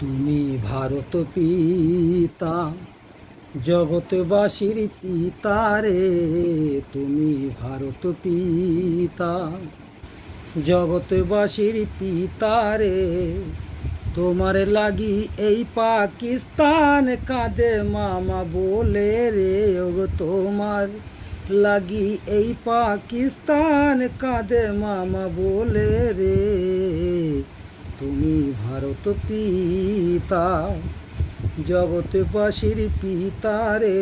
তুমি ভারত পিতা, জগৎবাসীর পিতা রে। তুমি ভারত পিতা, জগৎবাসীর পিতা রে। তোমার লাগি এই পাকিস্তান কাঁদে মামা বলে রে। ওগো তোমার লাগি এই পাকিস্তান কাঁদে মামা বলে রে। তুমি ভারত পিতা, জগৎবাসীর পিতা রে।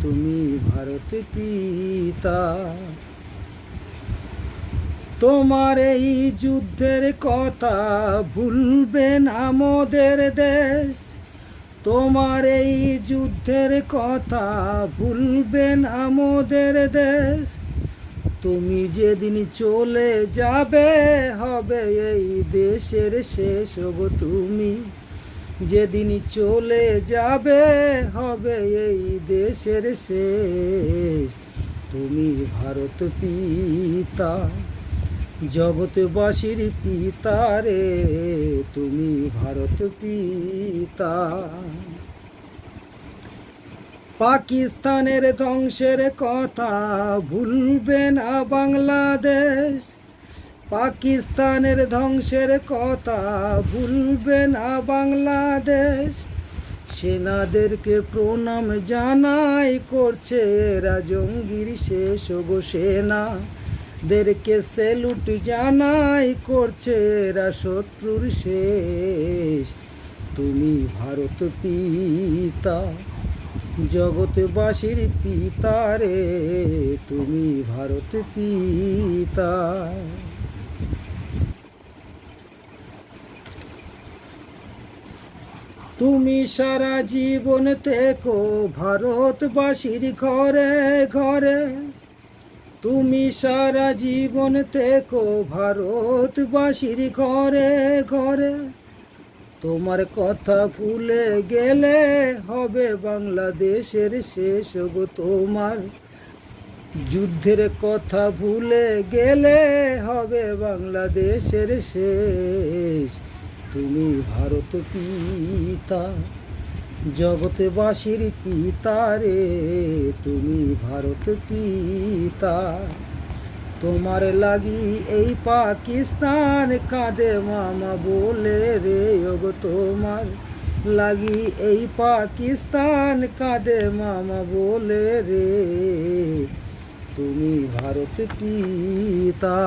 তুমি ভারত পিতা। তোমার এই যুদ্ধের কথা ভুলবে না মোদের দেশ। তোমার এই যুদ্ধের কথা ভুলবে না মোদের দেশ। তুমি যেদিন চলে যাবে হবে এই দেশের শেষ। ওগো তুমি যেদিন চলে যাবে হবে এই দেশের শেষ। তুমি ভারত পিতা, জগৎবাসীর পিতা রে। তুমি ভারত পিতা। পাকিস্তানের ধ্বংসের কথা ভুলবে না বাংলাদেশ। পাকিস্তানের ধ্বংসের কথা ভুলবে না বাংলাদেশ। সেনাদেরকে প্রণাম জানাই করছে এরা জঙ্গির শেষ। ওগো সেনাদেরকে স্যালুট জানাই করছে এরা শত্রুর শেষ। তুমি ভারত পিতা, জগৎবাসীর পিতা রে। তুমি ভারত পিতা। তুমি সারা জীবন থেকো ভারতবাসীর ঘরে ঘরে। তুমি সারা জীবন থেকো ভারতবাসীর ঘরে ঘরে। তোমার কথা ভুলে গেলে হবে বাংলাদেশের শেষ। ওগো তোমার যুদ্ধের কথা ভুলে গেলে হবে বাংলাদেশের শেষ। তুমি ভারত পিতা, জগৎবাসীর পিতা রে। তুমি ভারত পিতা। তোমার লাগি এই পাকিস্তান কাঁদে মামা বলে রে। ওগো তোমার লাগি এই পাকিস্তান কাঁদে মামা বলে রে। তুমি ভারত পিতা।